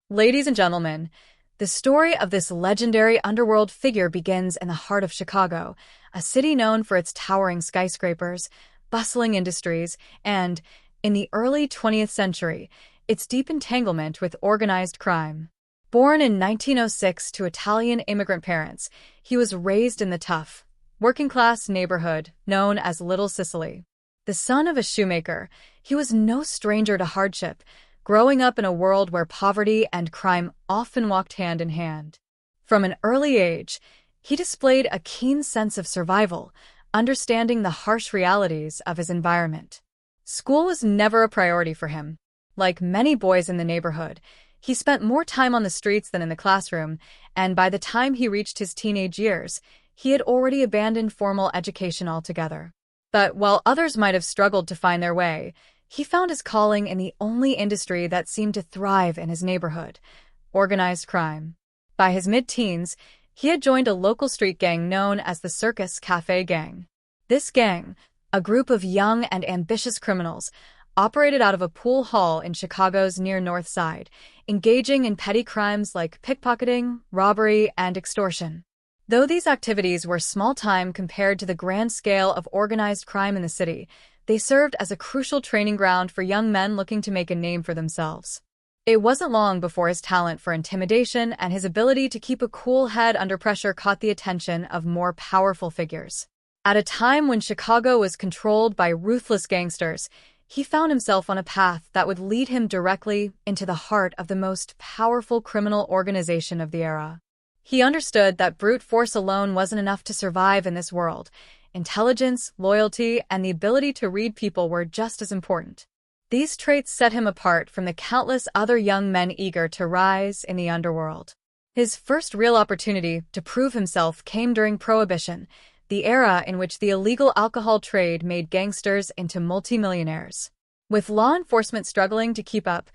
Ladies and gentlemen, the story of this legendary underworld figure begins in the heart of Chicago, a city known for its towering skyscrapers, bustling industries, and, in the early 20th century, its deep entanglement with organized crime. Born in 1906 to Italian immigrant parents, he was raised in the tough, working-class neighborhood known as Little Sicily. The son of a shoemaker, he was no stranger to hardship, growing up in a world where poverty and crime often walked hand in hand. From an early age, he displayed a keen sense of survival, understanding the harsh realities of his environment. School was never a priority for him. Like many boys in the neighborhood, he spent more time on the streets than in the classroom, and by the time he reached his teenage years, he had already abandoned formal education altogether. But while others might have struggled to find their way, he found his calling in the only industry that seemed to thrive in his neighborhood: organized crime. By his mid-teens, he had joined a local street gang known as the Circus Cafe Gang. This gang, a group of young and ambitious criminals, operated out of a pool hall in Chicago's near North Side, engaging in petty crimes like pickpocketing, robbery, and extortion. Though these activities were small-time compared to the grand scale of organized crime in the city, they served as a crucial training ground for young men looking to make a name for themselves. It wasn't long before his talent for intimidation and his ability to keep a cool head under pressure caught the attention of more powerful figures. At a time when Chicago was controlled by ruthless gangsters, he found himself on a path that would lead him directly into the heart of the most powerful criminal organization of the era. He understood that brute force alone wasn't enough to survive in this world. Intelligence, loyalty, and the ability to read people were just as important. These traits set him apart from the countless other young men eager to rise in the underworld. His first real opportunity to prove himself came during Prohibition, the era in which the illegal alcohol trade made gangsters into multimillionaires. With law enforcement struggling to keep up,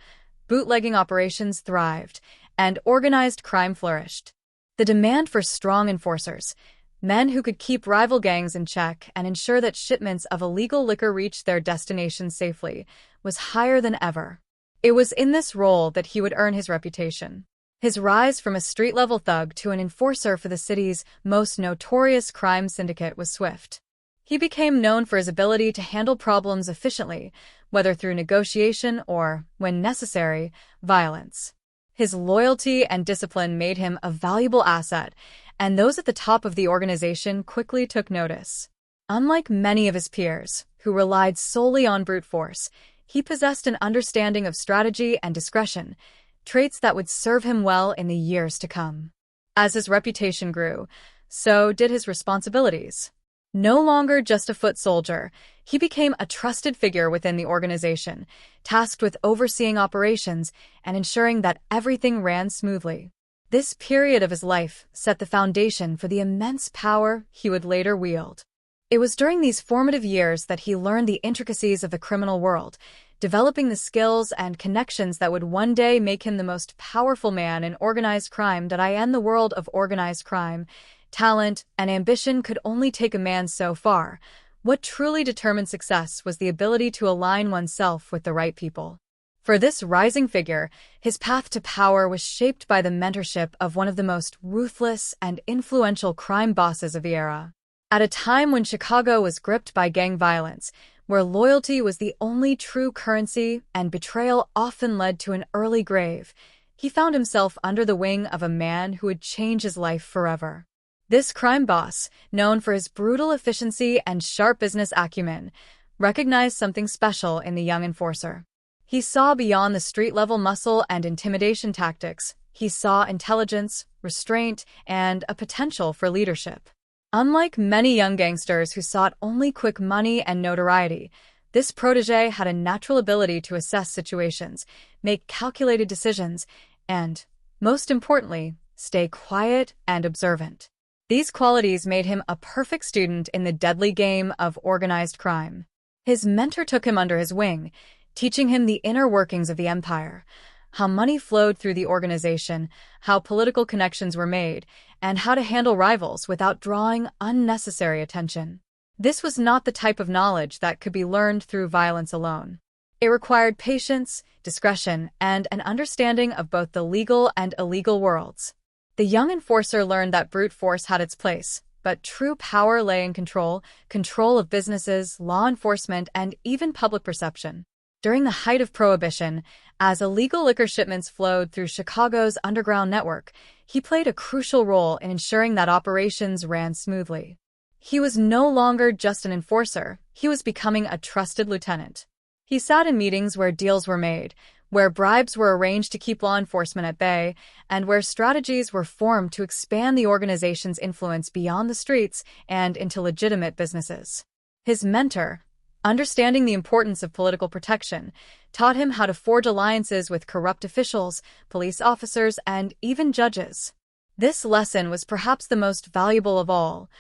bootlegging operations thrived, and organized crime flourished. The demand for strong enforcers, men who could keep rival gangs in check and ensure that shipments of illegal liquor reached their destinations safely, was higher than ever. It was in this role that he would earn his reputation. His rise from a street-level thug to an enforcer for the city's most notorious crime syndicate was swift. He became known for his ability to handle problems efficiently, whether through negotiation or, when necessary, violence. His loyalty and discipline made him a valuable asset, and those at the top of the organization quickly took notice. Unlike many of his peers, who relied solely on brute force, he possessed an understanding of strategy and discretion, traits that would serve him well in the years to come. As his reputation grew, so did his responsibilities. No longer just a foot soldier, he became a trusted figure within the organization, tasked with overseeing operations and ensuring that everything ran smoothly. This period of his life set the foundation for the immense power he would later wield. It was during these formative years that he learned the intricacies of the criminal world, developing the skills and connections that would one day make him the most powerful man in organized crime. In the world of organized crime, talent and ambition could only take a man so far. What truly determined success was the ability to align oneself with the right people. For this rising figure, his path to power was shaped by the mentorship of one of the most ruthless and influential crime bosses of the era. At a time when Chicago was gripped by gang violence, where loyalty was the only true currency and betrayal often led to an early grave, he found himself under the wing of a man who would change his life forever. This crime boss, known for his brutal efficiency and sharp business acumen, recognized something special in the young enforcer. He saw beyond the street-level muscle and intimidation tactics. He saw intelligence, restraint, and a potential for leadership. Unlike many young gangsters who sought only quick money and notoriety, this protege had a natural ability to assess situations, make calculated decisions, and, most importantly, stay quiet and observant. These qualities made him a perfect student in the deadly game of organized crime. His mentor took him under his wing, teaching him the inner workings of the empire, how money flowed through the organization, how political connections were made, and how to handle rivals without drawing unnecessary attention. This was not the type of knowledge that could be learned through violence alone. It required patience, discretion, and an understanding of both the legal and illegal worlds. The young enforcer learned that brute force had its place, but true power lay in control of businesses, law enforcement, and even public perception. During the height of Prohibition, as illegal liquor shipments flowed through Chicago's underground network, he played a crucial role in ensuring that operations ran smoothly. He was no longer just an enforcer, he was becoming a trusted lieutenant. He sat in meetings where deals were made, where bribes were arranged to keep law enforcement at bay, and where strategies were formed to expand the organization's influence beyond the streets and into legitimate businesses. His mentor, understanding the importance of political protection, taught him how to forge alliances with corrupt officials, police officers, and even judges. This lesson was perhaps the most valuable of all.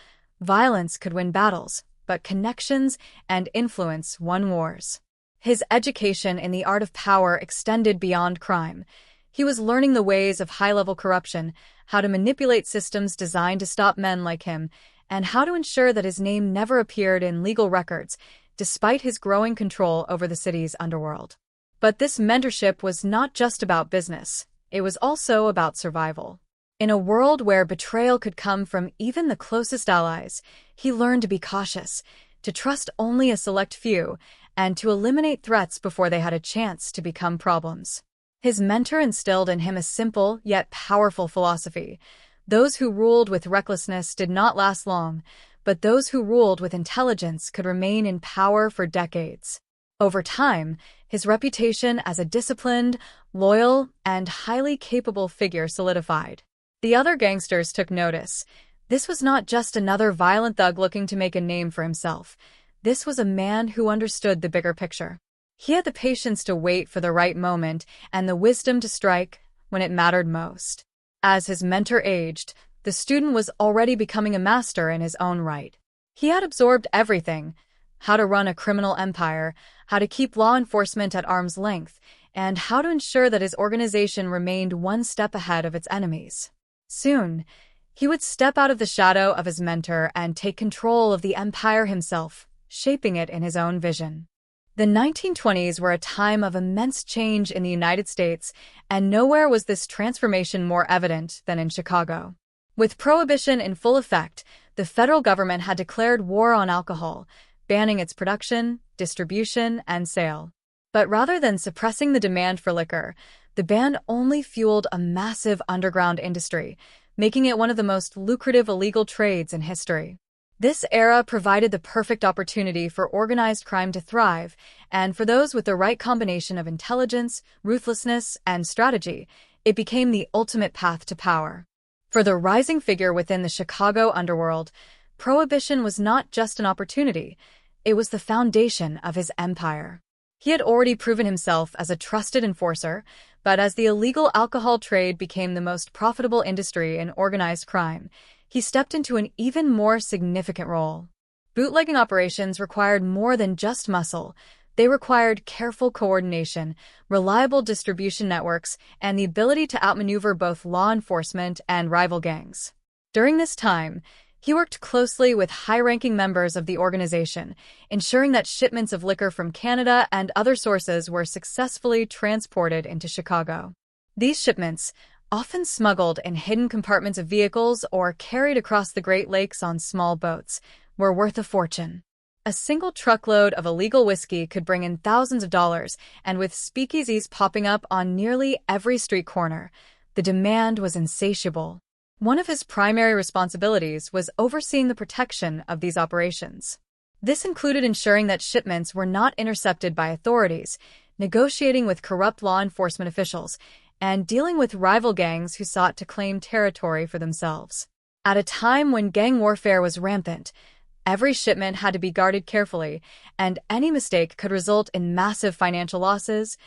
Violence could win battles, but connections and influence won wars. His education in the art of power extended beyond crime. He was learning the ways of high-level corruption, how to manipulate systems designed to stop men like him, and how to ensure that his name never appeared in legal records, despite his growing control over the city's underworld. But this mentorship was not just about business. It was also about survival. In a world where betrayal could come from even the closest allies, he learned to be cautious, to trust only a select few, and to eliminate threats before they had a chance to become problems. His mentor instilled in him a simple yet powerful philosophy. Those who ruled with recklessness did not last long, but those who ruled with intelligence could remain in power for decades. Over time, his reputation as a disciplined, loyal, and highly capable figure solidified. The other gangsters took notice. This was not just another violent thug looking to make a name for himself. This was a man who understood the bigger picture. He had the patience to wait for the right moment and the wisdom to strike when it mattered most. As his mentor aged, the student was already becoming a master in his own right. He had absorbed everything: how to run a criminal empire, how to keep law enforcement at arm's length, and how to ensure that his organization remained one step ahead of its enemies. Soon, he would step out of the shadow of his mentor and take control of the empire himself, shaping it in his own vision. The 1920s were a time of immense change in the United States, and nowhere was this transformation more evident than in Chicago. With Prohibition in full effect, the federal government had declared war on alcohol, banning its production, distribution, and sale. But rather than suppressing the demand for liquor, the ban only fueled a massive underground industry, making it one of the most lucrative illegal trades in history. This era provided the perfect opportunity for organized crime to thrive, and for those with the right combination of intelligence, ruthlessness, and strategy, it became the ultimate path to power. For the rising figure within the Chicago underworld, Prohibition was not just an opportunity, it was the foundation of his empire. He had already proven himself as a trusted enforcer, but as the illegal alcohol trade became the most profitable industry in organized crime, he stepped into an even more significant role. Bootlegging operations required more than just muscle. They required careful coordination, reliable distribution networks, and the ability to outmaneuver both law enforcement and rival gangs. During this time, he worked closely with high-ranking members of the organization, ensuring that shipments of liquor from Canada and other sources were successfully transported into Chicago. These shipments, often smuggled in hidden compartments of vehicles or carried across the Great Lakes on small boats, were worth a fortune. A single truckload of illegal whiskey could bring in thousands of dollars, and with speakeasies popping up on nearly every street corner, the demand was insatiable. One of his primary responsibilities was overseeing the protection of these operations. This included ensuring that shipments were not intercepted by authorities, negotiating with corrupt law enforcement officials, and dealing with rival gangs who sought to claim territory for themselves. At a time when gang warfare was rampant, every shipment had to be guarded carefully, and any mistake could result in massive financial losses,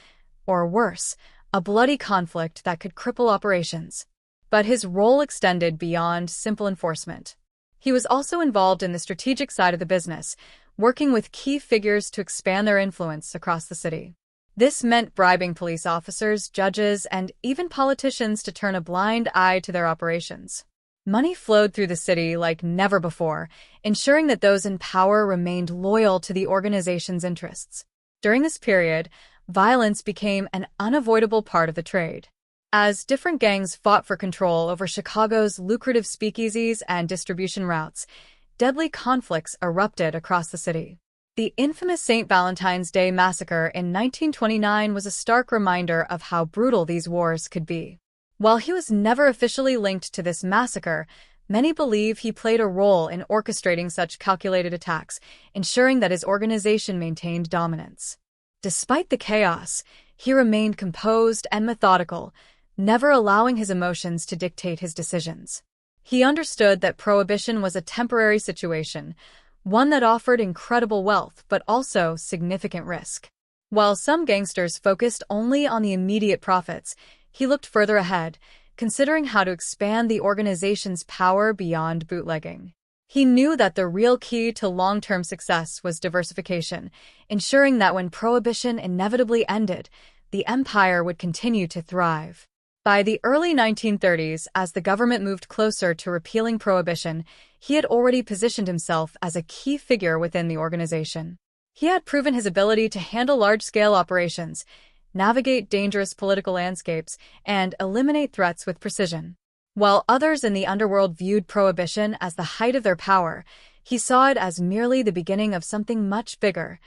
or worse, a bloody conflict that could cripple operations. But his role extended beyond simple enforcement. He was also involved in the strategic side of the business, working with key figures to expand their influence across the city. This meant bribing police officers, judges, and even politicians to turn a blind eye to their operations. Money flowed through the city like never before, ensuring that those in power remained loyal to the organization's interests. During this period, violence became an unavoidable part of the trade. As different gangs fought for control over Chicago's lucrative speakeasies and distribution routes, deadly conflicts erupted across the city. The infamous St. Valentine's Day Massacre in 1929 was a stark reminder of how brutal these wars could be. While he was never officially linked to this massacre, many believe he played a role in orchestrating such calculated attacks, ensuring that his organization maintained dominance. Despite the chaos, he remained composed and methodical, never allowing his emotions to dictate his decisions. He understood that prohibition was a temporary situation, one that offered incredible wealth but also significant risk. While some gangsters focused only on the immediate profits, he looked further ahead, considering how to expand the organization's power beyond bootlegging. He knew that the real key to long-term success was diversification, ensuring that when prohibition inevitably ended, the empire would continue to thrive. By the early 1930s, as the government moved closer to repealing prohibition, he had already positioned himself as a key figure within the organization. He had proven his ability to handle large-scale operations, navigate dangerous political landscapes, and eliminate threats with precision. While others in the underworld viewed prohibition as the height of their power, he saw it as merely the beginning of something much bigger.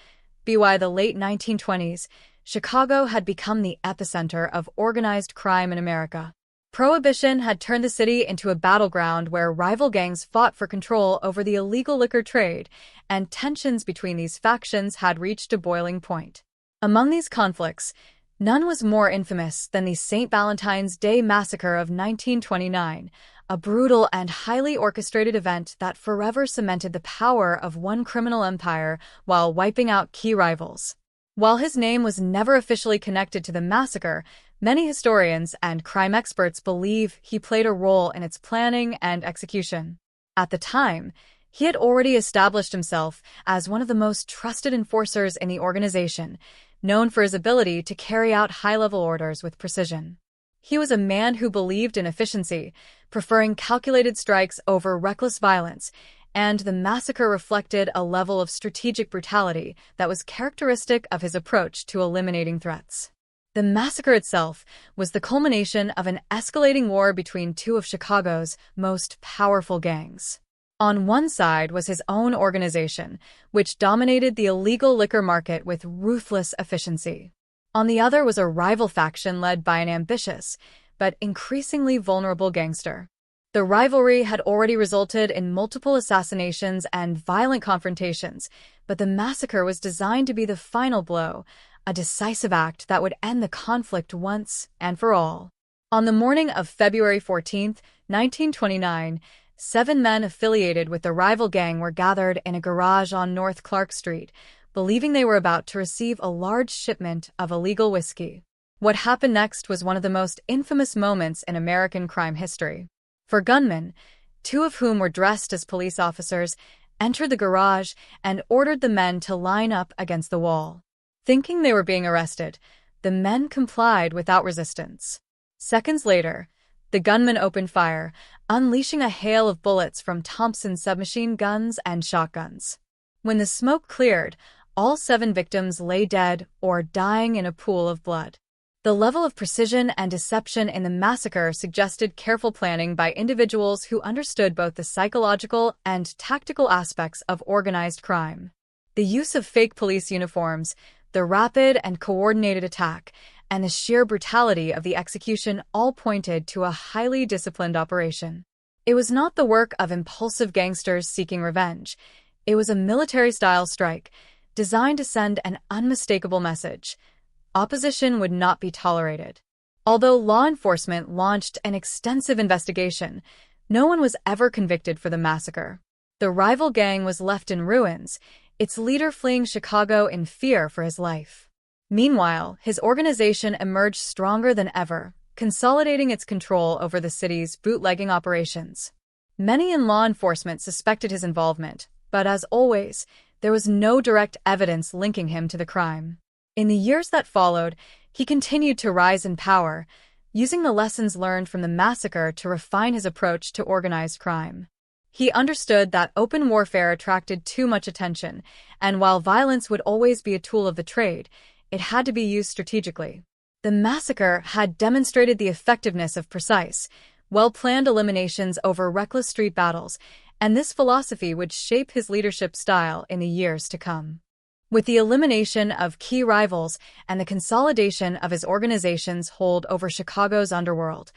By the late 1920s, Chicago had become the epicenter of organized crime in America. Prohibition had turned the city into a battleground where rival gangs fought for control over the illegal liquor trade, and tensions between these factions had reached a boiling point. Among these conflicts, none was more infamous than the St. Valentine's Day Massacre of 1929, a brutal and highly orchestrated event that forever cemented the power of one criminal empire while wiping out key rivals. While his name was never officially connected to the massacre, many historians and crime experts believe he played a role in its planning and execution. At the time, he had already established himself as one of the most trusted enforcers in the organization, known for his ability to carry out high-level orders with precision. He was a man who believed in efficiency, preferring calculated strikes over reckless violence, and the massacre reflected a level of strategic brutality that was characteristic of his approach to eliminating threats. The massacre itself was the culmination of an escalating war between two of Chicago's most powerful gangs. On one side was his own organization, which dominated the illegal liquor market with ruthless efficiency. On the other was a rival faction led by an ambitious, but increasingly vulnerable gangster. The rivalry had already resulted in multiple assassinations and violent confrontations, but the massacre was designed to be the final blow, a decisive act that would end the conflict once and for all. On the morning of February 14, 1929, 7 men affiliated with the rival gang were gathered in a garage on North Clark Street, believing they were about to receive a large shipment of illegal whiskey. What happened next was one of the most infamous moments in American crime history. 4 gunmen, 2 of whom were dressed as police officers, entered the garage and ordered the men to line up against the wall. Thinking they were being arrested, the men complied without resistance. Seconds later, the gunmen opened fire, unleashing a hail of bullets from Thompson submachine guns and shotguns. When the smoke cleared, all 7 victims lay dead or dying in a pool of blood. The level of precision and deception in the massacre suggested careful planning by individuals who understood both the psychological and tactical aspects of organized crime. The use of fake police uniforms, the rapid and coordinated attack, and the sheer brutality of the execution all pointed to a highly disciplined operation. It was not the work of impulsive gangsters seeking revenge. It was a military-style strike, designed to send an unmistakable message. Opposition would not be tolerated. Although law enforcement launched an extensive investigation, no one was ever convicted for the massacre. The rival gang was left in ruins, its leader fleeing Chicago in fear for his life. Meanwhile, his organization emerged stronger than ever, consolidating its control over the city's bootlegging operations. Many in law enforcement suspected his involvement, but as always, there was no direct evidence linking him to the crime. In the years that followed, he continued to rise in power, using the lessons learned from the massacre to refine his approach to organized crime. He understood that open warfare attracted too much attention, and while violence would always be a tool of the trade, it had to be used strategically. The massacre had demonstrated the effectiveness of precise, well-planned eliminations over reckless street battles, and this philosophy would shape his leadership style in the years to come. With the elimination of key rivals and the consolidation of his organization's hold over Chicago's underworld,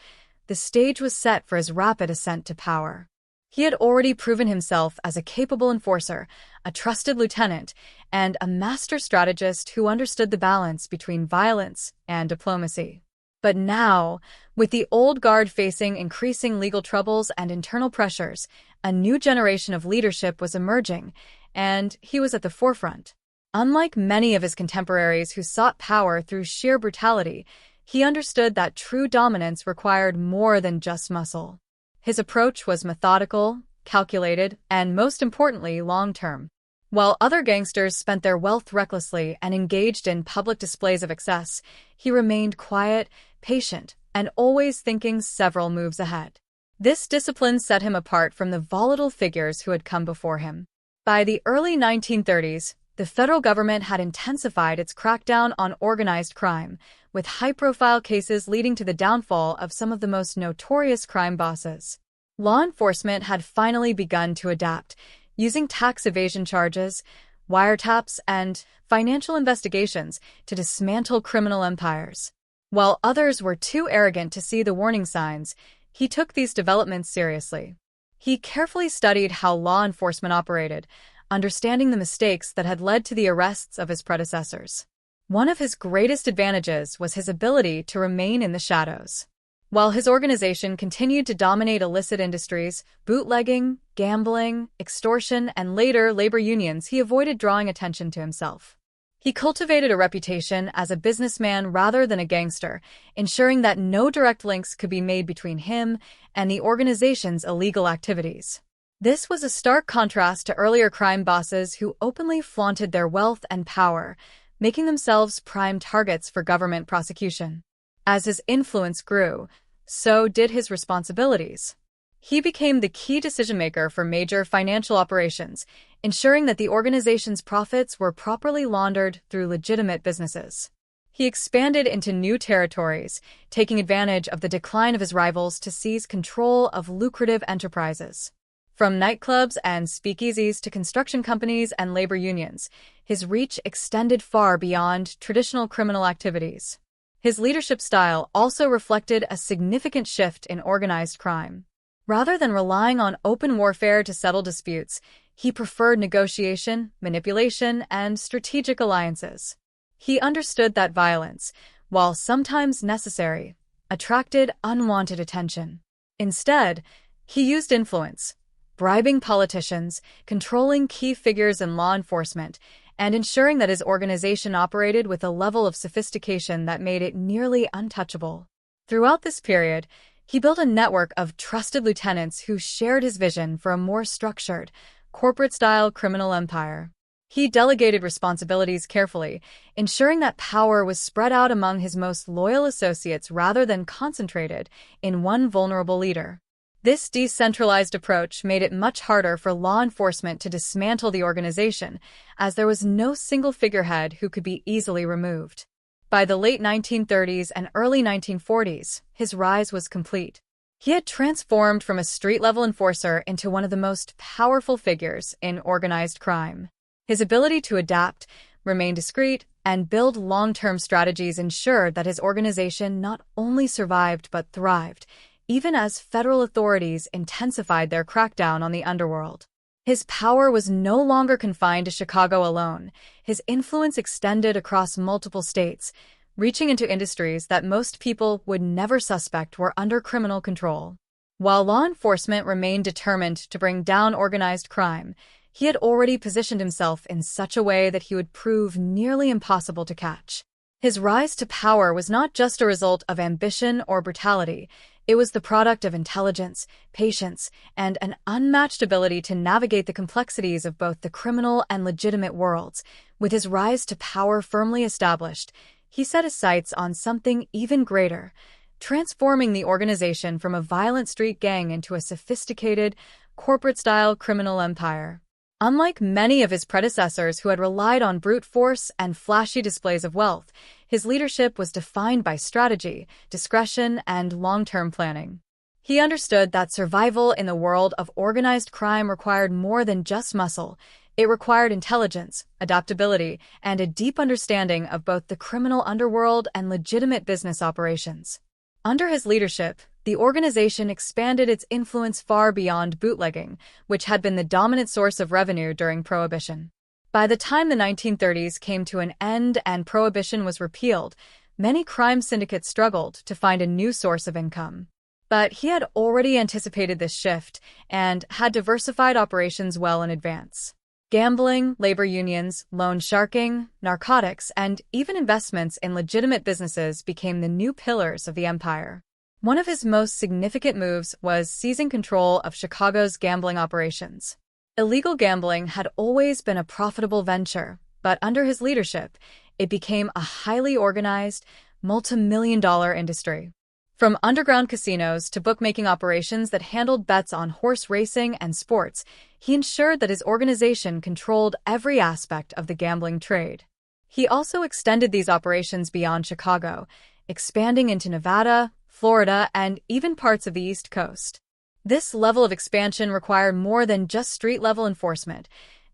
the stage was set for his rapid ascent to power. He had already proven himself as a capable enforcer, a trusted lieutenant, and a master strategist who understood the balance between violence and diplomacy. But now, with the old guard facing increasing legal troubles and internal pressures, a new generation of leadership was emerging, and he was at the forefront. Unlike many of his contemporaries who sought power through sheer brutality, he understood that true dominance required more than just muscle. His approach was methodical, calculated, and most importantly, long-term. While other gangsters spent their wealth recklessly and engaged in public displays of excess, he remained quiet, patient, and always thinking several moves ahead. This discipline set him apart from the volatile figures who had come before him. By the early 1930s, the federal government had intensified its crackdown on organized crime, with high-profile cases leading to the downfall of some of the most notorious crime bosses. Law enforcement had finally begun to adapt, using tax evasion charges, wiretaps, and financial investigations to dismantle criminal empires. While others were too arrogant to see the warning signs, he took these developments seriously. He carefully studied how law enforcement operated, understanding the mistakes that had led to the arrests of his predecessors. One of his greatest advantages was his ability to remain in the shadows. While his organization continued to dominate illicit industries, bootlegging, gambling, extortion, and later labor unions, he avoided drawing attention to himself. He cultivated a reputation as a businessman rather than a gangster, ensuring that no direct links could be made between him and the organization's illegal activities. This was a stark contrast to earlier crime bosses who openly flaunted their wealth and power, making themselves prime targets for government prosecution. As his influence grew, so did his responsibilities. He became the key decision-maker for major financial operations, ensuring that the organization's profits were properly laundered through legitimate businesses. He expanded into new territories, taking advantage of the decline of his rivals to seize control of lucrative enterprises. From nightclubs and speakeasies to construction companies and labor unions, his reach extended far beyond traditional criminal activities. His leadership style also reflected a significant shift in organized crime. Rather than relying on open warfare to settle disputes, he preferred negotiation, manipulation, and strategic alliances. He understood that violence, while sometimes necessary, attracted unwanted attention. Instead, he used influence, bribing politicians, controlling key figures in law enforcement, and ensuring that his organization operated with a level of sophistication that made it nearly untouchable. Throughout this period, he built a network of trusted lieutenants who shared his vision for a more structured, corporate-style criminal empire. He delegated responsibilities carefully, ensuring that power was spread out among his most loyal associates rather than concentrated in one vulnerable leader. This decentralized approach made it much harder for law enforcement to dismantle the organization, as there was no single figurehead who could be easily removed. By the late 1930s and early 1940s, his rise was complete. He had transformed from a street-level enforcer into one of the most powerful figures in organized crime. His ability to adapt, remain discreet, and build long-term strategies ensured that his organization not only survived but thrived, even as federal authorities intensified their crackdown on the underworld. His power was no longer confined to Chicago alone. His influence extended across multiple states, reaching into industries that most people would never suspect were under criminal control. While law enforcement remained determined to bring down organized crime, he had already positioned himself in such a way that he would prove nearly impossible to catch. His rise to power was not just a result of ambition or brutality. It was the product of intelligence, patience, and an unmatched ability to navigate the complexities of both the criminal and legitimate worlds. With his rise to power firmly established, he set his sights on something even greater, transforming the organization from a violent street gang into a sophisticated, corporate-style criminal empire. Unlike many of his predecessors who had relied on brute force and flashy displays of wealth, his leadership was defined by strategy, discretion, and long-term planning. He understood that survival in the world of organized crime required more than just muscle. It required intelligence, adaptability, and a deep understanding of both the criminal underworld and legitimate business operations. Under his leadership, the organization expanded its influence far beyond bootlegging, which had been the dominant source of revenue during Prohibition. By the time the 1930s came to an end and Prohibition was repealed, many crime syndicates struggled to find a new source of income. But he had already anticipated this shift and had diversified operations well in advance. Gambling, labor unions, loan sharking, narcotics, and even investments in legitimate businesses became the new pillars of the empire. One of his most significant moves was seizing control of Chicago's gambling operations. Illegal gambling had always been a profitable venture, but under his leadership, it became a highly organized, multi-million-dollar industry. From underground casinos to bookmaking operations that handled bets on horse racing and sports, he ensured that his organization controlled every aspect of the gambling trade. He also extended these operations beyond Chicago, expanding into Nevada, Florida, and even parts of the East Coast. This level of expansion required more than just street-level enforcement.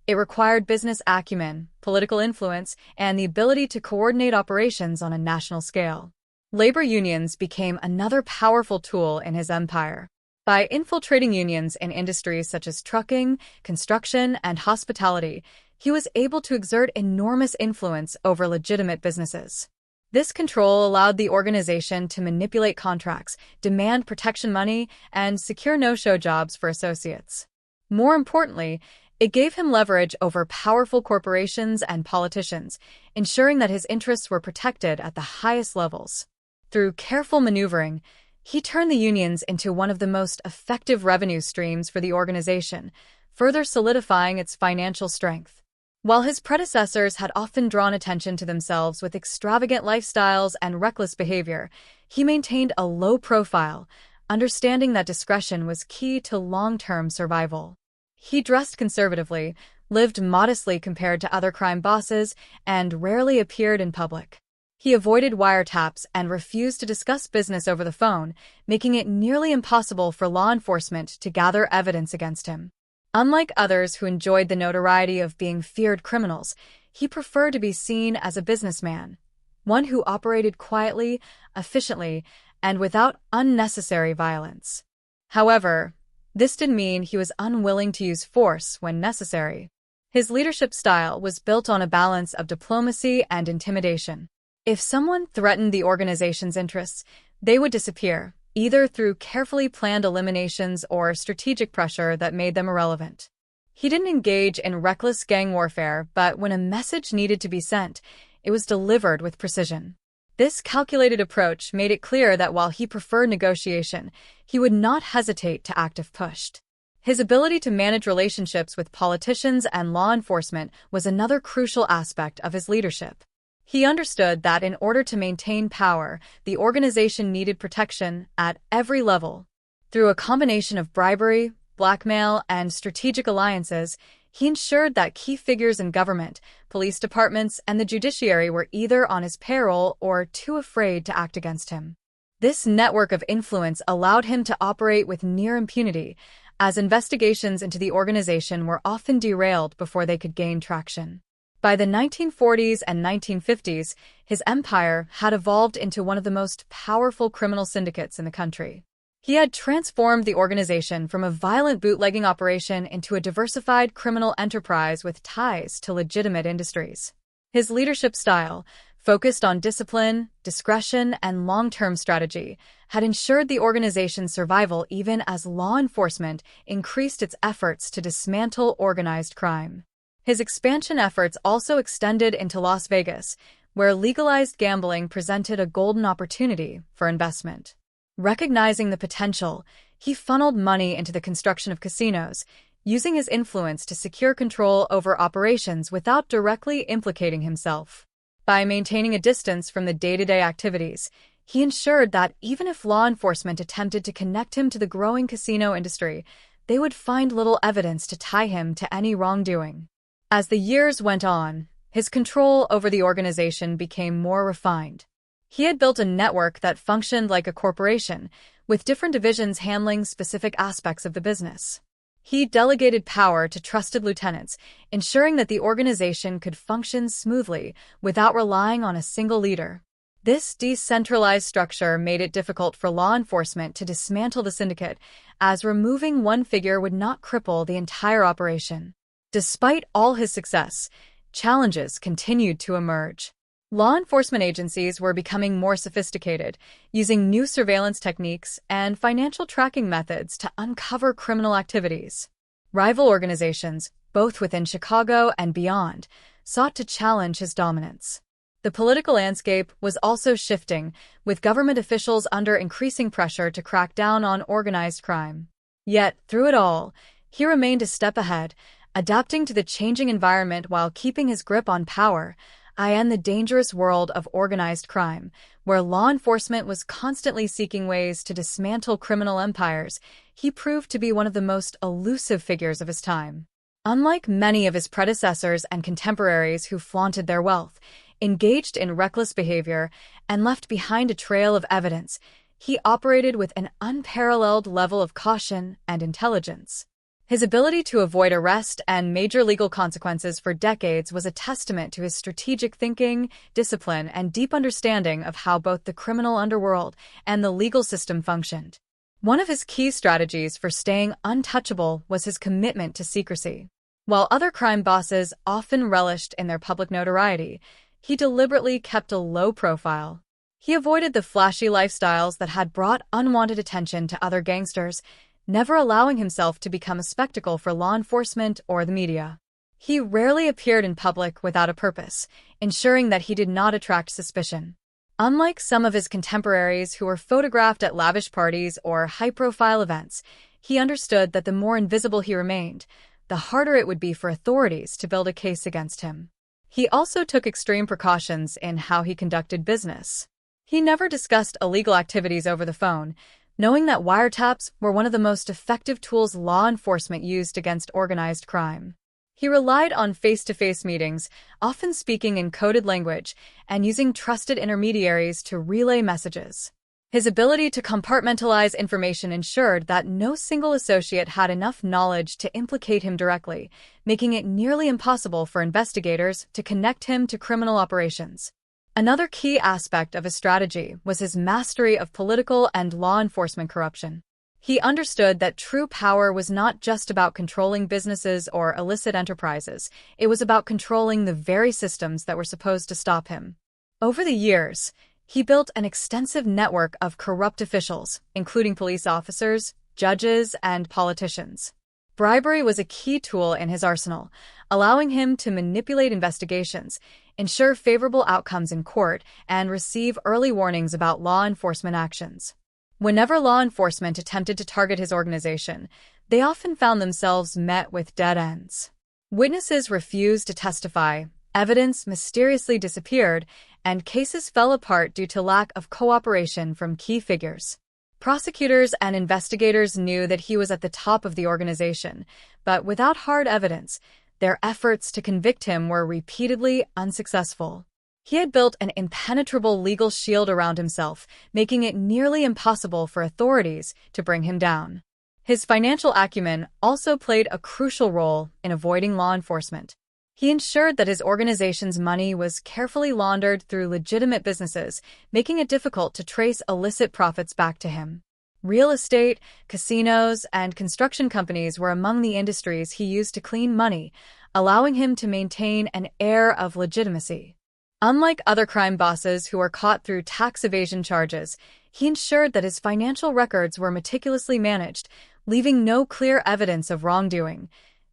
It required business acumen, political influence, and the ability to coordinate operations on a national scale. Labor unions became another powerful tool in his empire. By infiltrating unions in industries such as trucking, construction, and hospitality, he was able to exert enormous influence over legitimate businesses. This control allowed the organization to manipulate contracts, demand protection money, and secure no-show jobs for associates. More importantly, it gave him leverage over powerful corporations and politicians, ensuring that his interests were protected at the highest levels. Through careful maneuvering, he turned the unions into one of the most effective revenue streams for the organization, further solidifying its financial strength. While his predecessors had often drawn attention to themselves with extravagant lifestyles and reckless behavior, he maintained a low profile, understanding that discretion was key to long-term survival. He dressed conservatively, lived modestly compared to other crime bosses, and rarely appeared in public. He avoided wiretaps and refused to discuss business over the phone, making it nearly impossible for law enforcement to gather evidence against him. Unlike others who enjoyed the notoriety of being feared criminals, he preferred to be seen as a businessman, one who operated quietly, efficiently, and without unnecessary violence. However, this didn't mean he was unwilling to use force when necessary. His leadership style was built on a balance of diplomacy and intimidation. If someone threatened the organization's interests, they would disappear, either through carefully planned eliminations or strategic pressure that made them irrelevant. He didn't engage in reckless gang warfare, but when a message needed to be sent, it was delivered with precision. This calculated approach made it clear that while he preferred negotiation, he would not hesitate to act if pushed. His ability to manage relationships with politicians and law enforcement was another crucial aspect of his leadership. He understood that in order to maintain power, the organization needed protection at every level. Through a combination of bribery, blackmail, and strategic alliances, he ensured that key figures in government, police departments, and the judiciary were either on his payroll or too afraid to act against him. This network of influence allowed him to operate with near impunity, as investigations into the organization were often derailed before they could gain traction. By the 1940s and 1950s, his empire had evolved into one of the most powerful criminal syndicates in the country. He had transformed the organization from a violent bootlegging operation into a diversified criminal enterprise with ties to legitimate industries. His leadership style, focused on discipline, discretion, and long-term strategy, had ensured the organization's survival even as law enforcement increased its efforts to dismantle organized crime. His expansion efforts also extended into Las Vegas, where legalized gambling presented a golden opportunity for investment. Recognizing the potential, he funneled money into the construction of casinos, using his influence to secure control over operations without directly implicating himself. By maintaining a distance from the day-to-day activities, he ensured that even if law enforcement attempted to connect him to the growing casino industry, they would find little evidence to tie him to any wrongdoing. As the years went on, his control over the organization became more refined. He had built a network that functioned like a corporation, with different divisions handling specific aspects of the business. He delegated power to trusted lieutenants, ensuring that the organization could function smoothly without relying on a single leader. This decentralized structure made it difficult for law enforcement to dismantle the syndicate, as removing one figure would not cripple the entire operation. Despite all his success, challenges continued to emerge. Law enforcement agencies were becoming more sophisticated, using new surveillance techniques and financial tracking methods to uncover criminal activities. Rival organizations, both within Chicago and beyond, sought to challenge his dominance. The political landscape was also shifting, with government officials under increasing pressure to crack down on organized crime. Yet, through it all, he remained a step ahead, adapting to the changing environment while keeping his grip on power. In the dangerous world of organized crime, where law enforcement was constantly seeking ways to dismantle criminal empires, he proved to be one of the most elusive figures of his time. Unlike many of his predecessors and contemporaries who flaunted their wealth, engaged in reckless behavior, and left behind a trail of evidence, he operated with an unparalleled level of caution and intelligence. His ability to avoid arrest and major legal consequences for decades was a testament to his strategic thinking, discipline, and deep understanding of how both the criminal underworld and the legal system functioned. One of his key strategies for staying untouchable was his commitment to secrecy. While other crime bosses often relished in their public notoriety, he deliberately kept a low profile. He avoided the flashy lifestyles that had brought unwanted attention to other gangsters, never allowing himself to become a spectacle for law enforcement or the media. He rarely appeared in public without a purpose, ensuring that he did not attract suspicion. Unlike some of his contemporaries who were photographed at lavish parties or high-profile events, he understood that the more invisible he remained, the harder it would be for authorities to build a case against him. He also took extreme precautions in how he conducted business. He never discussed illegal activities over the phone, knowing that wiretaps were one of the most effective tools law enforcement used against organized crime. He relied on face-to-face meetings, often speaking in coded language, and using trusted intermediaries to relay messages. His ability to compartmentalize information ensured that no single associate had enough knowledge to implicate him directly, making it nearly impossible for investigators to connect him to criminal operations. Another key aspect of his strategy was his mastery of political and law enforcement corruption. He understood that true power was not just about controlling businesses or illicit enterprises, it was about controlling the very systems that were supposed to stop him. Over the years, he built an extensive network of corrupt officials, including police officers, judges, and politicians. Bribery was a key tool in his arsenal, allowing him to manipulate investigations, ensure favorable outcomes in court, and receive early warnings about law enforcement actions. Whenever law enforcement attempted to target his organization, they often found themselves met with dead ends. Witnesses refused to testify, evidence mysteriously disappeared, and cases fell apart due to lack of cooperation from key figures. Prosecutors and investigators knew that he was at the top of the organization, but without hard evidence, their efforts to convict him were repeatedly unsuccessful. He had built an impenetrable legal shield around himself, making it nearly impossible for authorities to bring him down. His financial acumen also played a crucial role in avoiding law enforcement. He ensured that his organization's money was carefully laundered through legitimate businesses, making it difficult to trace illicit profits back to him. Real estate, casinos, and construction companies were among the industries he used to clean money, allowing him to maintain an air of legitimacy. Unlike other crime bosses who were caught through tax evasion charges, he ensured that his financial records were meticulously managed, leaving no clear evidence of wrongdoing.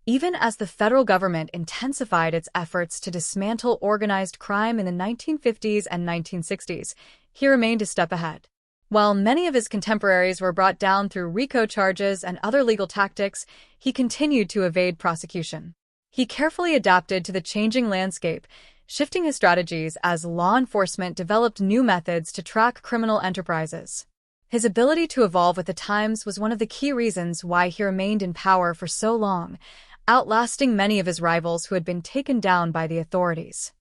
Even as the federal government intensified its efforts to dismantle organized crime in the 1950s and 1960s, he remained a step ahead. While many of his contemporaries were brought down through RICO charges and other legal tactics, he continued to evade prosecution. He carefully adapted to the changing landscape, shifting his strategies as law enforcement developed new methods to track criminal enterprises. His ability to evolve with the times was one of the key reasons why he remained in power for so long, outlasting many of his rivals who had been taken down by the authorities.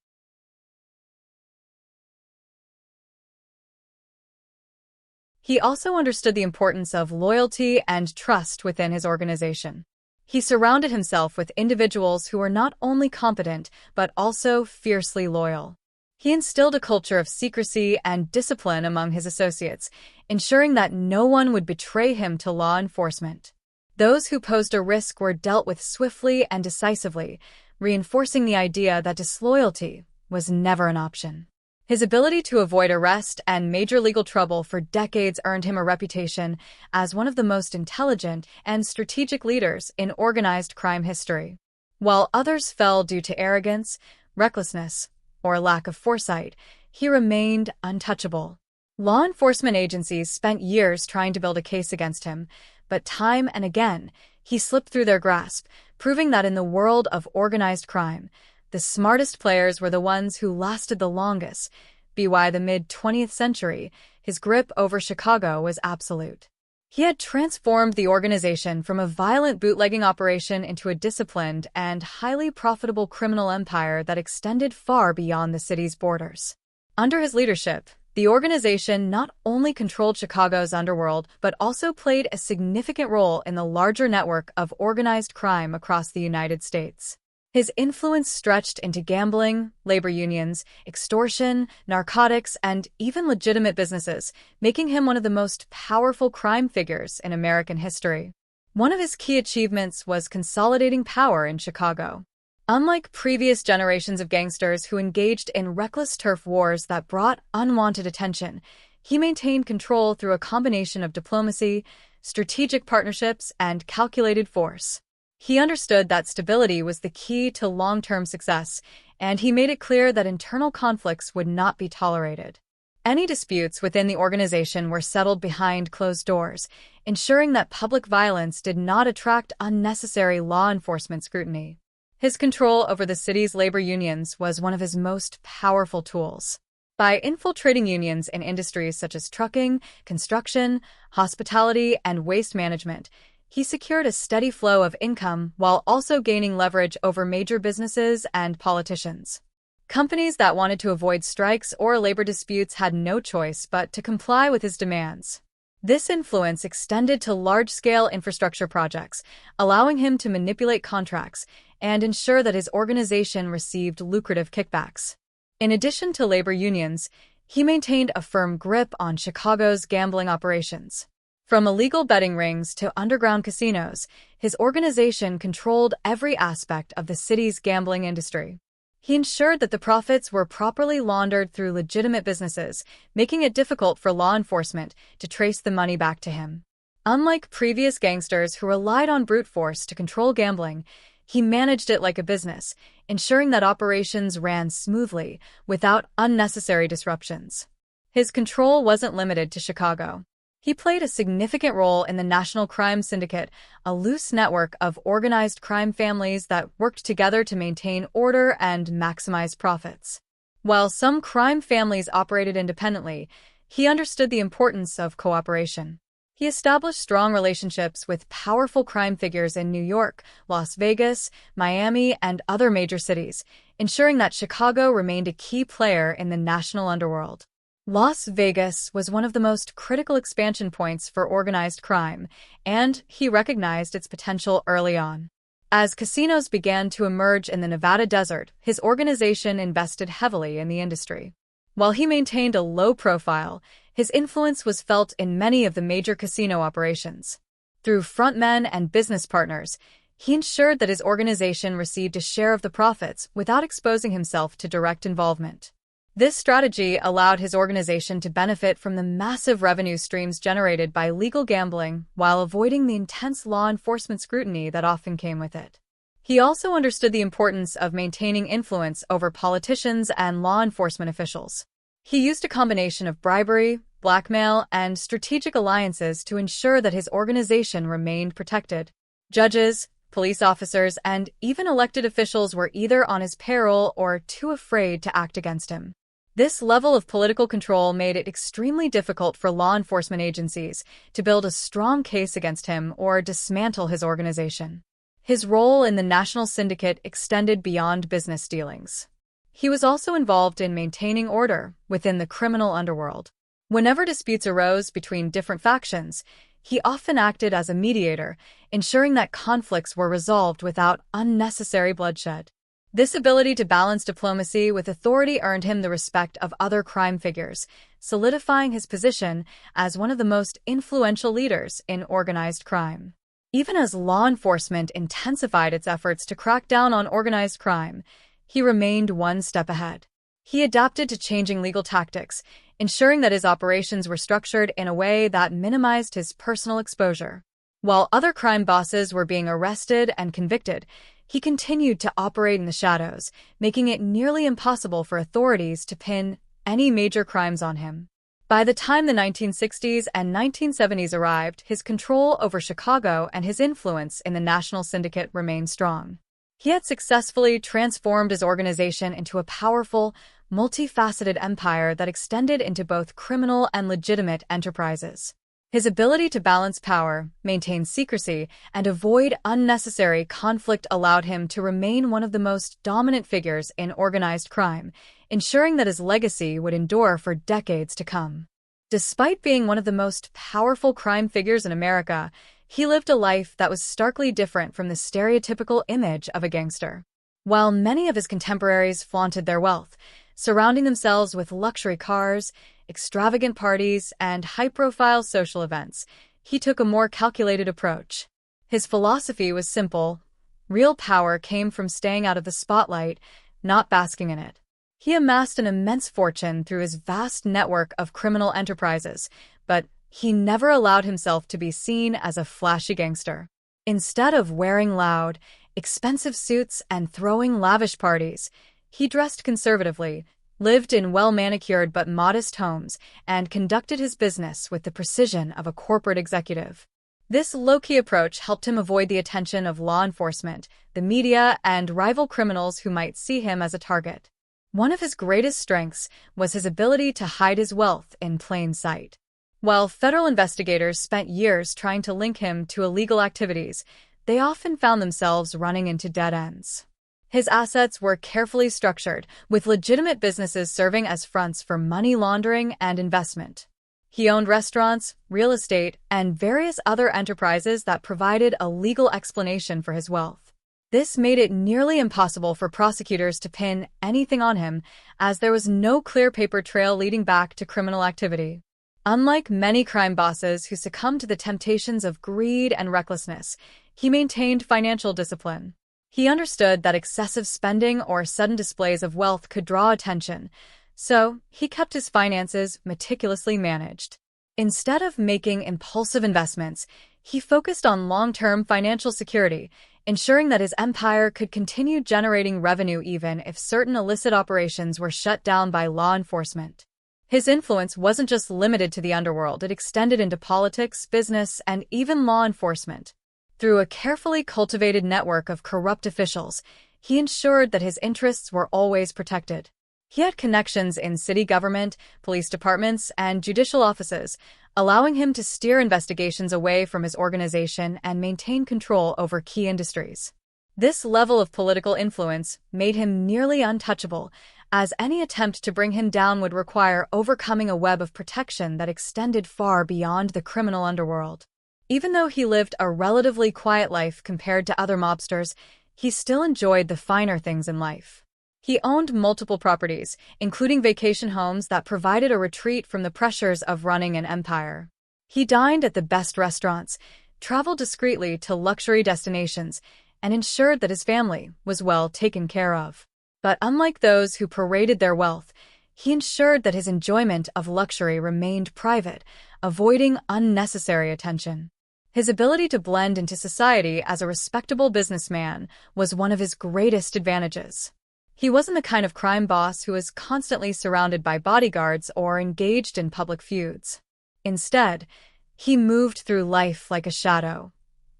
He also understood the importance of loyalty and trust within his organization. He surrounded himself with individuals who were not only competent, but also fiercely loyal. He instilled a culture of secrecy and discipline among his associates, ensuring that no one would betray him to law enforcement. Those who posed a risk were dealt with swiftly and decisively, reinforcing the idea that disloyalty was never an option. His ability to avoid arrest and major legal trouble for decades earned him a reputation as one of the most intelligent and strategic leaders in organized crime history. While others fell due to arrogance, recklessness, or lack of foresight, he remained untouchable. Law enforcement agencies spent years trying to build a case against him, but time and again, he slipped through their grasp, proving that in the world of organized crime, the smartest players were the ones who lasted the longest. By the mid-20th century, his grip over Chicago was absolute. He had transformed the organization from a violent bootlegging operation into a disciplined and highly profitable criminal empire that extended far beyond the city's borders. Under his leadership, the organization not only controlled Chicago's underworld, but also played a significant role in the larger network of organized crime across the United States. His influence stretched into gambling, labor unions, extortion, narcotics, and even legitimate businesses, making him one of the most powerful crime figures in American history. One of his key achievements was consolidating power in Chicago. Unlike previous generations of gangsters who engaged in reckless turf wars that brought unwanted attention, he maintained control through a combination of diplomacy, strategic partnerships, and calculated force. He understood that stability was the key to long-term success, and he made it clear that internal conflicts would not be tolerated. Any disputes within the organization were settled behind closed doors, ensuring that public violence did not attract unnecessary law enforcement scrutiny. His control over the city's labor unions was one of his most powerful tools. By infiltrating unions in industries such as trucking, construction, hospitality, and waste management, he secured a steady flow of income while also gaining leverage over major businesses and politicians. Companies that wanted to avoid strikes or labor disputes had no choice but to comply with his demands. This influence extended to large-scale infrastructure projects, allowing him to manipulate contracts and ensure that his organization received lucrative kickbacks. In addition to labor unions, he maintained a firm grip on Chicago's gambling operations. From illegal betting rings to underground casinos, his organization controlled every aspect of the city's gambling industry. He ensured that the profits were properly laundered through legitimate businesses, making it difficult for law enforcement to trace the money back to him. Unlike previous gangsters who relied on brute force to control gambling, he managed it like a business, ensuring that operations ran smoothly without unnecessary disruptions. His control wasn't limited to Chicago. He played a significant role in the National Crime Syndicate, a loose network of organized crime families that worked together to maintain order and maximize profits. While some crime families operated independently, he understood the importance of cooperation. He established strong relationships with powerful crime figures in New York, Las Vegas, Miami, and other major cities, ensuring that Chicago remained a key player in the national underworld. Las Vegas was one of the most critical expansion points for organized crime, and he recognized its potential early on. As casinos began to emerge in the Nevada desert, his organization invested heavily in the industry. While he maintained a low profile, his influence was felt in many of the major casino operations. Through frontmen and business partners, he ensured that his organization received a share of the profits without exposing himself to direct involvement. This strategy allowed his organization to benefit from the massive revenue streams generated by legal gambling while avoiding the intense law enforcement scrutiny that often came with it. He also understood the importance of maintaining influence over politicians and law enforcement officials. He used a combination of bribery, blackmail, and strategic alliances to ensure that his organization remained protected. Judges, police officers, and even elected officials were either on his payroll or too afraid to act against him. This level of political control made it extremely difficult for law enforcement agencies to build a strong case against him or dismantle his organization. His role in the national syndicate extended beyond business dealings. He was also involved in maintaining order within the criminal underworld. Whenever disputes arose between different factions, he often acted as a mediator, ensuring that conflicts were resolved without unnecessary bloodshed. This ability to balance diplomacy with authority earned him the respect of other crime figures, solidifying his position as one of the most influential leaders in organized crime. Even as law enforcement intensified its efforts to crack down on organized crime, he remained one step ahead. He adapted to changing legal tactics, ensuring that his operations were structured in a way that minimized his personal exposure. While other crime bosses were being arrested and convicted, he continued to operate in the shadows, making it nearly impossible for authorities to pin any major crimes on him. By the time the 1960s and 1970s arrived, his control over Chicago and his influence in the national syndicate remained strong. He had successfully transformed his organization into a powerful, multifaceted empire that extended into both criminal and legitimate enterprises. His ability to balance power, maintain secrecy, and avoid unnecessary conflict allowed him to remain one of the most dominant figures in organized crime, ensuring that his legacy would endure for decades to come. Despite being one of the most powerful crime figures in America, he lived a life that was starkly different from the stereotypical image of a gangster. While many of his contemporaries flaunted their wealth, surrounding themselves with luxury cars, extravagant parties, and high-profile social events, he took a more calculated approach. His philosophy was simple: real power came from staying out of the spotlight, not basking in it. He amassed an immense fortune through his vast network of criminal enterprises, but he never allowed himself to be seen as a flashy gangster. Instead of wearing loud, expensive suits and throwing lavish parties, he dressed conservatively, lived in well-manicured but modest homes, and conducted his business with the precision of a corporate executive. This low-key approach helped him avoid the attention of law enforcement, the media, and rival criminals who might see him as a target. One of his greatest strengths was his ability to hide his wealth in plain sight. While federal investigators spent years trying to link him to illegal activities, they often found themselves running into dead ends. His assets were carefully structured, with legitimate businesses serving as fronts for money laundering and investment. He owned restaurants, real estate, and various other enterprises that provided a legal explanation for his wealth. This made it nearly impossible for prosecutors to pin anything on him, as there was no clear paper trail leading back to criminal activity. Unlike many crime bosses who succumbed to the temptations of greed and recklessness, he maintained financial discipline. He understood that excessive spending or sudden displays of wealth could draw attention, so he kept his finances meticulously managed. Instead of making impulsive investments, he focused on long-term financial security, ensuring that his empire could continue generating revenue even if certain illicit operations were shut down by law enforcement. His influence wasn't just limited to the underworld, it extended into politics, business, and even law enforcement. Through a carefully cultivated network of corrupt officials, he ensured that his interests were always protected. He had connections in city government, police departments, and judicial offices, allowing him to steer investigations away from his organization and maintain control over key industries. This level of political influence made him nearly untouchable, as any attempt to bring him down would require overcoming a web of protection that extended far beyond the criminal underworld. Even though he lived a relatively quiet life compared to other mobsters, he still enjoyed the finer things in life. He owned multiple properties, including vacation homes that provided a retreat from the pressures of running an empire. He dined at the best restaurants, traveled discreetly to luxury destinations, and ensured that his family was well taken care of. But unlike those who paraded their wealth, he ensured that his enjoyment of luxury remained private, avoiding unnecessary attention. His ability to blend into society as a respectable businessman was one of his greatest advantages. He wasn't the kind of crime boss who was constantly surrounded by bodyguards or engaged in public feuds. Instead, he moved through life like a shadow,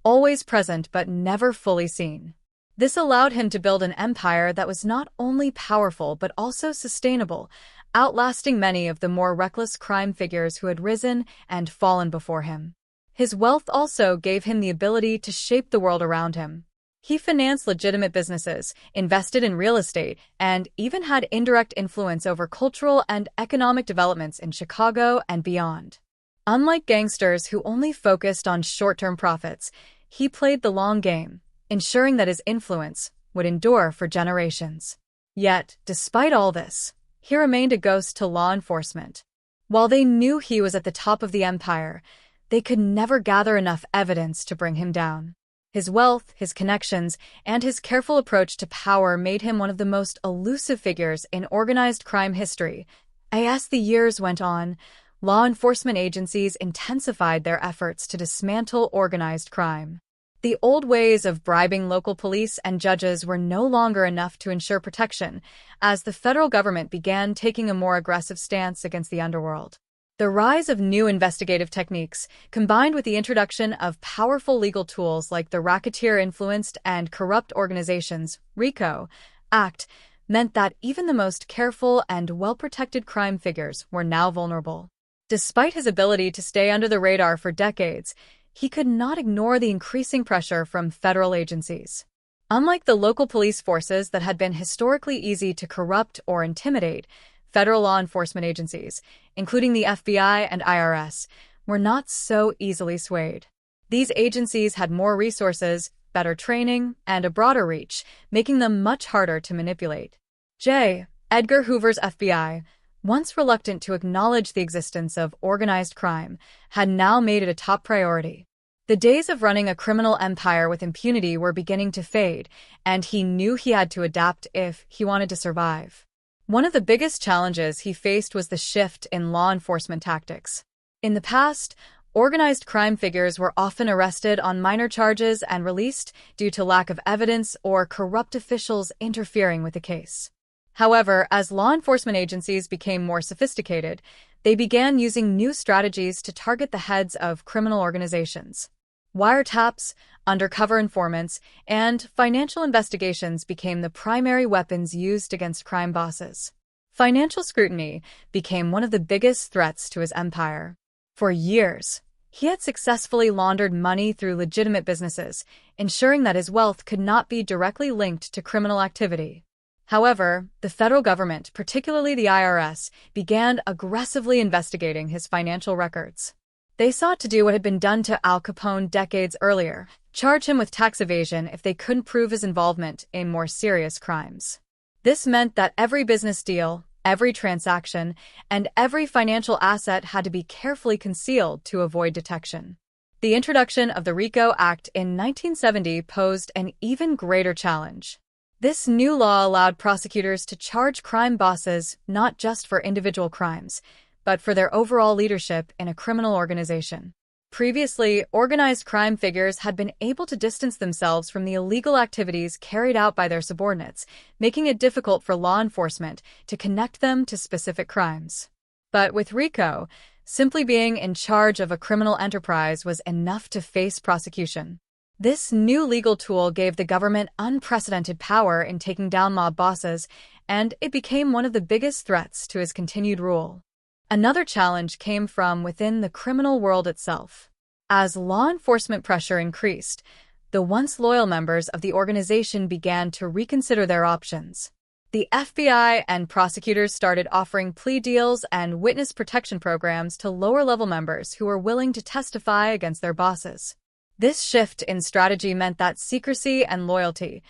always present but never fully seen. This allowed him to build an empire that was not only powerful but also sustainable, outlasting many of the more reckless crime figures who had risen and fallen before him. His wealth also gave him the ability to shape the world around him. He financed legitimate businesses, invested in real estate, and even had indirect influence over cultural and economic developments in Chicago and beyond. Unlike gangsters who only focused on short-term profits, he played the long game, ensuring that his influence would endure for generations. Yet, despite all this, he remained a ghost to law enforcement. While they knew he was at the top of the empire, they could never gather enough evidence to bring him down. His wealth, his connections, and his careful approach to power made him one of the most elusive figures in organized crime history. As the years went on, law enforcement agencies intensified their efforts to dismantle organized crime. The old ways of bribing local police and judges were no longer enough to ensure protection, as the federal government began taking a more aggressive stance against the underworld. The rise of new investigative techniques, combined with the introduction of powerful legal tools like the Racketeer-Influenced and Corrupt Organizations (RICO) Act, meant that even the most careful and well-protected crime figures were now vulnerable. Despite his ability to stay under the radar for decades, he could not ignore the increasing pressure from federal agencies. Unlike the local police forces that had been historically easy to corrupt or intimidate, federal law enforcement agencies, including the FBI and IRS, were not so easily swayed. These agencies had more resources, better training, and a broader reach, making them much harder to manipulate. J. Edgar Hoover's FBI, once reluctant to acknowledge the existence of organized crime, had now made it a top priority. The days of running a criminal empire with impunity were beginning to fade, and he knew he had to adapt if he wanted to survive. One of the biggest challenges he faced was the shift in law enforcement tactics. In the past, organized crime figures were often arrested on minor charges and released due to lack of evidence or corrupt officials interfering with the case. However, as law enforcement agencies became more sophisticated, they began using new strategies to target the heads of criminal organizations. Wiretaps, undercover informants, and financial investigations became the primary weapons used against crime bosses. Financial scrutiny became one of the biggest threats to his empire. For years, he had successfully laundered money through legitimate businesses, ensuring that his wealth could not be directly linked to criminal activity. However, the federal government, particularly the IRS, began aggressively investigating his financial records. They sought to do what had been done to Al Capone decades earlier, charge him with tax evasion if they couldn't prove his involvement in more serious crimes. This meant that every business deal, every transaction, and every financial asset had to be carefully concealed to avoid detection. The introduction of the RICO Act in 1970 posed an even greater challenge. This new law allowed prosecutors to charge crime bosses not just for individual crimes, but for their overall leadership in a criminal organization. Previously, organized crime figures had been able to distance themselves from the illegal activities carried out by their subordinates, making it difficult for law enforcement to connect them to specific crimes. But with RICO, simply being in charge of a criminal enterprise was enough to face prosecution. This new legal tool gave the government unprecedented power in taking down mob bosses, and it became one of the biggest threats to his continued rule. Another challenge came from within the criminal world itself. As law enforcement pressure increased, the once loyal members of the organization began to reconsider their options. The FBI and prosecutors started offering plea deals and witness protection programs to lower-level members who were willing to testify against their bosses. This shift in strategy meant that secrecy and loyalty,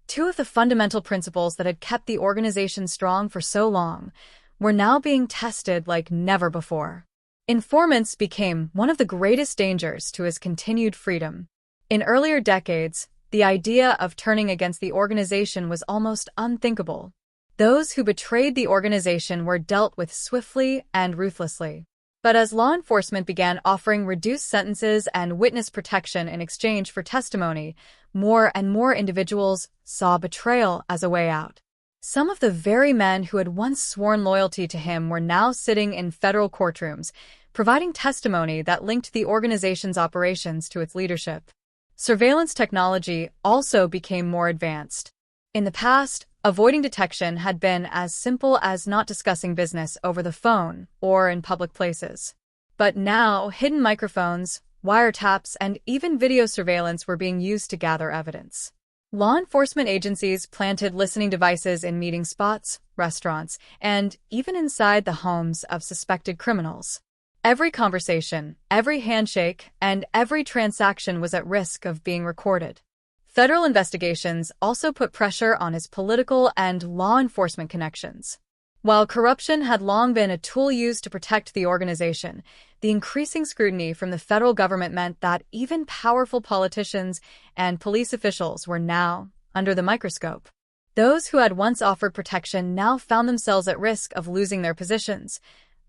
two of the fundamental principles that had kept the organization strong for so long, were now being tested like never before. Informants became one of the greatest dangers to his continued freedom. In earlier decades, the idea of turning against the organization was almost unthinkable. Those who betrayed the organization were dealt with swiftly and ruthlessly. But as law enforcement began offering reduced sentences and witness protection in exchange for testimony, more and more individuals saw betrayal as a way out. Some of the very men who had once sworn loyalty to him were now sitting in federal courtrooms, providing testimony that linked the organization's operations to its leadership. Surveillance technology also became more advanced. In the past, Avoiding detection had been as simple as not discussing business over the phone or in public places. But now, hidden microphones, wiretaps, and even video surveillance were being used to gather evidence. Law enforcement agencies planted listening devices in meeting spots, restaurants, and even inside the homes of suspected criminals. Every conversation, every handshake, and every transaction was at risk of being recorded. Federal investigations also put pressure on his political and law enforcement connections. While corruption had long been a tool used to protect the organization, the increasing scrutiny from the federal government meant that even powerful politicians and police officials were now under the microscope. Those who had once offered protection now found themselves at risk of losing their positions,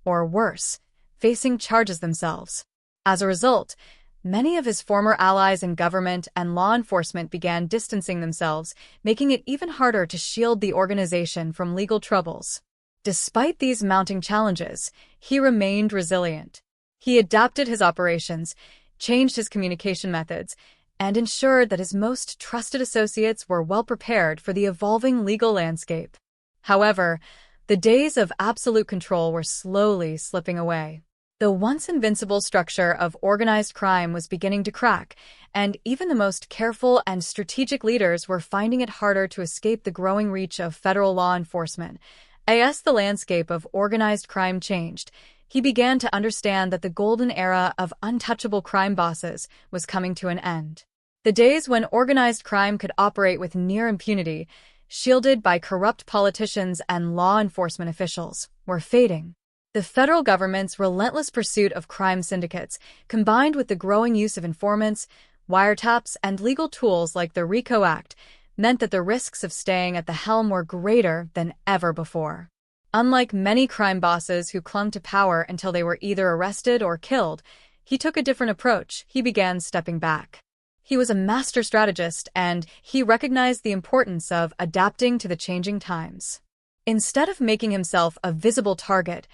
or worse, facing charges themselves. As a result, many of his former allies in government and law enforcement began distancing themselves, making it even harder to shield the organization from legal troubles. Despite these mounting challenges, he remained resilient. He adapted his operations, changed his communication methods, and ensured that his most trusted associates were well prepared for the evolving legal landscape. However, the days of absolute control were slowly slipping away. The once invincible structure of organized crime was beginning to crack, and even the most careful and strategic leaders were finding it harder to escape the growing reach of federal law enforcement. As the landscape of organized crime changed, he began to understand that the golden era of untouchable crime bosses was coming to an end. The days when organized crime could operate with near impunity, shielded by corrupt politicians and law enforcement officials, were fading. The federal government's relentless pursuit of crime syndicates, combined with the growing use of informants, wiretaps, and legal tools like the RICO Act, meant that the risks of staying at the helm were greater than ever before. Unlike many crime bosses who clung to power until they were either arrested or killed, he took a different approach. He began stepping back. He was a master strategist, and he recognized the importance of adapting to the changing times. Instead of making himself a visible target,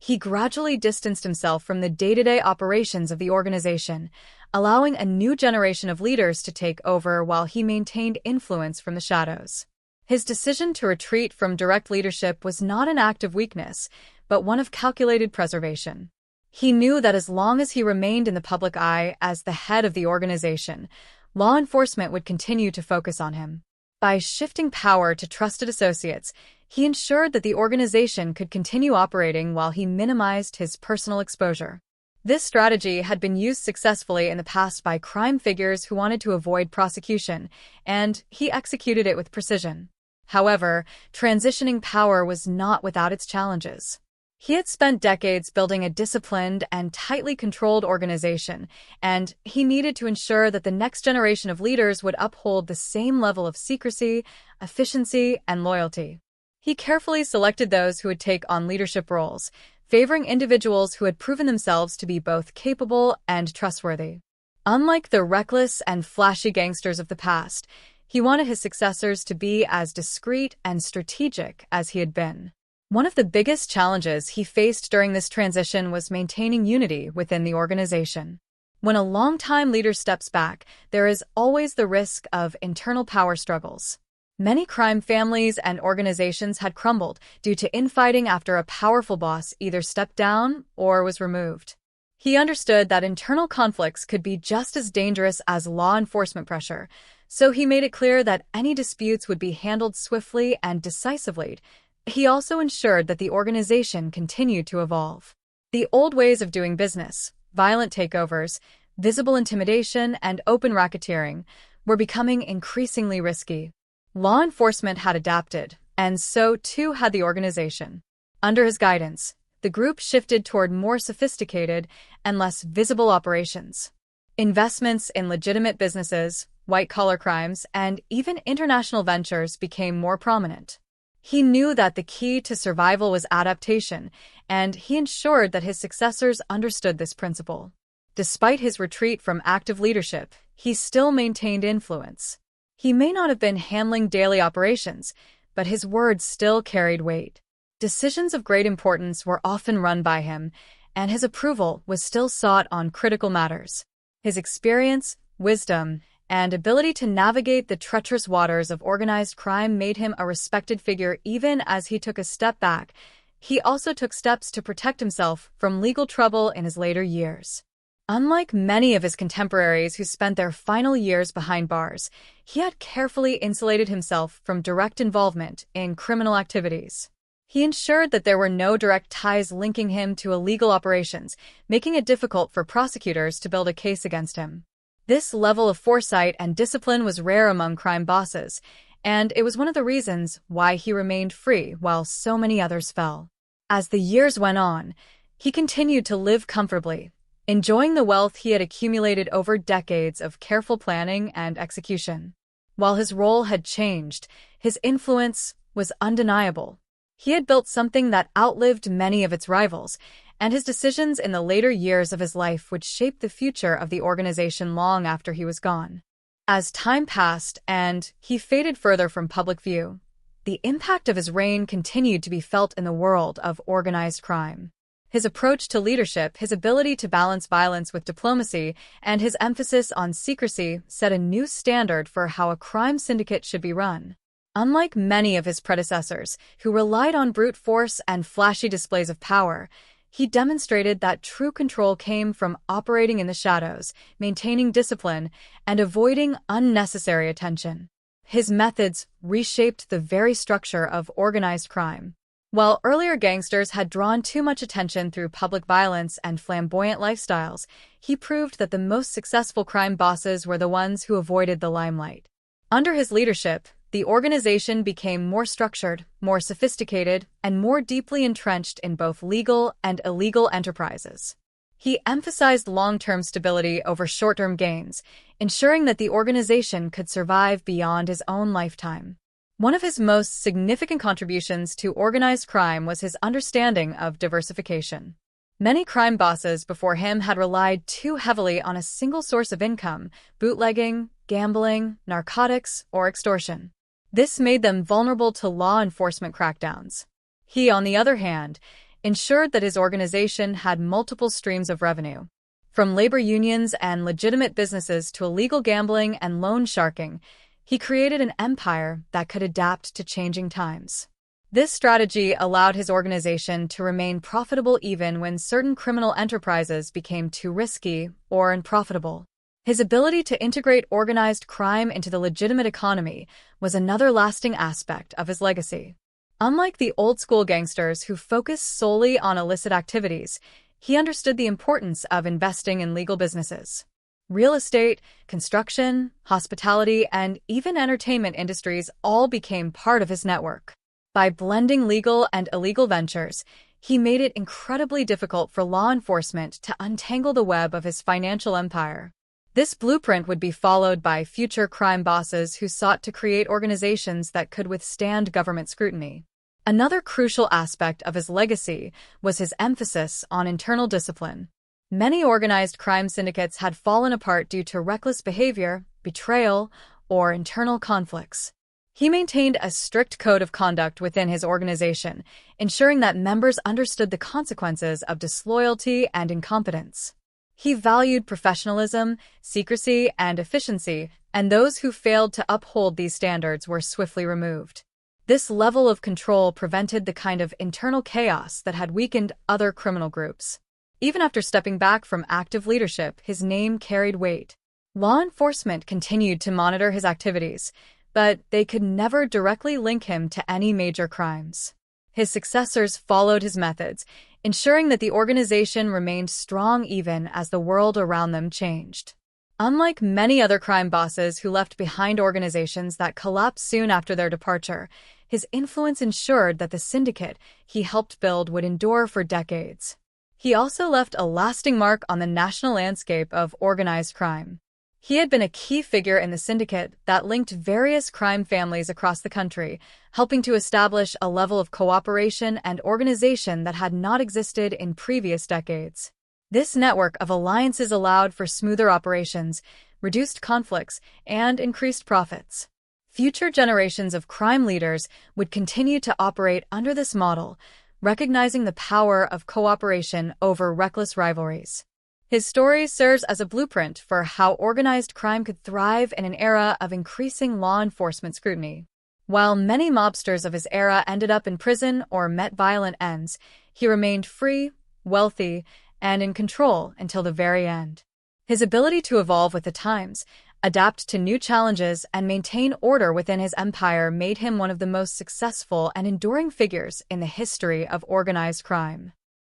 he gradually distanced himself from the day-to-day operations of the organization, allowing a new generation of leaders to take over while he maintained influence from the shadows. His decision to retreat from direct leadership was not an act of weakness, but one of calculated preservation. He knew that as long as he remained in the public eye as the head of the organization, law enforcement would continue to focus on him. By shifting power to trusted associates, he ensured that the organization could continue operating while he minimized his personal exposure. This strategy had been used successfully in the past by crime figures who wanted to avoid prosecution, and he executed it with precision. However, transitioning power was not without its challenges. He had spent decades building a disciplined and tightly controlled organization, and he needed to ensure that the next generation of leaders would uphold the same level of secrecy, efficiency, and loyalty. He carefully selected those who would take on leadership roles, favoring individuals who had proven themselves to be both capable and trustworthy. Unlike the reckless and flashy gangsters of the past, he wanted his successors to be as discreet and strategic as he had been. One of the biggest challenges he faced during this transition was maintaining unity within the organization. When a longtime leader steps back, there is always the risk of internal power struggles. Many crime families and organizations had crumbled due to infighting after a powerful boss either stepped down or was removed. He understood that internal conflicts could be just as dangerous as law enforcement pressure, so he made it clear that any disputes would be handled swiftly and decisively. He also ensured that the organization continued to evolve. The old ways of doing business, violent takeovers, visible intimidation, and open racketeering, were becoming increasingly risky. Law enforcement had adapted, and so too had the organization. Under his guidance, the group shifted toward more sophisticated and less visible operations. Investments in legitimate businesses, white-collar crimes, and even international ventures became more prominent. He knew that the key to survival was adaptation, and he ensured that his successors understood this principle. Despite his retreat from active leadership, he still maintained influence. He may not have been handling daily operations, but his words still carried weight. Decisions of great importance were often run by him, and his approval was still sought on critical matters. His experience, wisdom, and ability to navigate the treacherous waters of organized crime made him a respected figure even as he took a step back. He also took steps to protect himself from legal trouble in his later years. Unlike many of his contemporaries who spent their final years behind bars, he had carefully insulated himself from direct involvement in criminal activities. He ensured that there were no direct ties linking him to illegal operations, making it difficult for prosecutors to build a case against him. This level of foresight and discipline was rare among crime bosses, and it was one of the reasons why he remained free while so many others fell. As the years went on, he continued to live comfortably, enjoying the wealth he had accumulated over decades of careful planning and execution. While his role had changed, his influence was undeniable. He had built something that outlived many of its rivals, and his decisions in the later years of his life would shape the future of the organization long after he was gone. As time passed and he faded further from public view, the impact of his reign continued to be felt in the world of organized crime. His approach to leadership, his ability to balance violence with diplomacy, and his emphasis on secrecy set a new standard for how a crime syndicate should be run. Unlike many of his predecessors, who relied on brute force and flashy displays of power, he demonstrated that true control came from operating in the shadows, maintaining discipline, and avoiding unnecessary attention. His methods reshaped the very structure of organized crime. While earlier gangsters had drawn too much attention through public violence and flamboyant lifestyles, he proved that the most successful crime bosses were the ones who avoided the limelight. Under his leadership, the organization became more structured, more sophisticated, and more deeply entrenched in both legal and illegal enterprises. He emphasized long-term stability over short-term gains, ensuring that the organization could survive beyond his own lifetime. One of his most significant contributions to organized crime was his understanding of diversification. Many crime bosses before him had relied too heavily on a single source of income: bootlegging, gambling, narcotics, or extortion. This made them vulnerable to law enforcement crackdowns. He, on the other hand, ensured that his organization had multiple streams of revenue. From labor unions and legitimate businesses to illegal gambling and loan sharking, he created an empire that could adapt to changing times. This strategy allowed his organization to remain profitable even when certain criminal enterprises became too risky or unprofitable. His ability to integrate organized crime into the legitimate economy was another lasting aspect of his legacy. Unlike the old-school gangsters who focused solely on illicit activities, he understood the importance of investing in legal businesses. Real estate, construction, hospitality, and even entertainment industries all became part of his network. By blending legal and illegal ventures, he made it incredibly difficult for law enforcement to untangle the web of his financial empire. This blueprint would be followed by future crime bosses who sought to create organizations that could withstand government scrutiny. Another crucial aspect of his legacy was his emphasis on internal discipline. Many organized crime syndicates had fallen apart due to reckless behavior, betrayal, or internal conflicts. He maintained a strict code of conduct within his organization, ensuring that members understood the consequences of disloyalty and incompetence. He valued professionalism, secrecy, and efficiency, and those who failed to uphold these standards were swiftly removed. This level of control prevented the kind of internal chaos that had weakened other criminal groups. Even after stepping back from active leadership, his name carried weight. Law enforcement continued to monitor his activities, but they could never directly link him to any major crimes. His successors followed his methods, ensuring that the organization remained strong even as the world around them changed. Unlike many other crime bosses who left behind organizations that collapsed soon after their departure, his influence ensured that the syndicate he helped build would endure for decades. He also left a lasting mark on the national landscape of organized crime. He had been a key figure in the syndicate that linked various crime families across the country, helping to establish a level of cooperation and organization that had not existed in previous decades. This network of alliances allowed for smoother operations, reduced conflicts, and increased profits. Future generations of crime leaders would continue to operate under this model, recognizing the power of cooperation over reckless rivalries. His story serves as a blueprint for how organized crime could thrive in an era of increasing law enforcement scrutiny. While many mobsters of his era ended up in prison or met violent ends, he remained free, wealthy, and in control until the very end. His ability to evolve with the times, adapt to new challenges, and maintain order within his empire made him one of the most successful and enduring figures in the history of organized crime.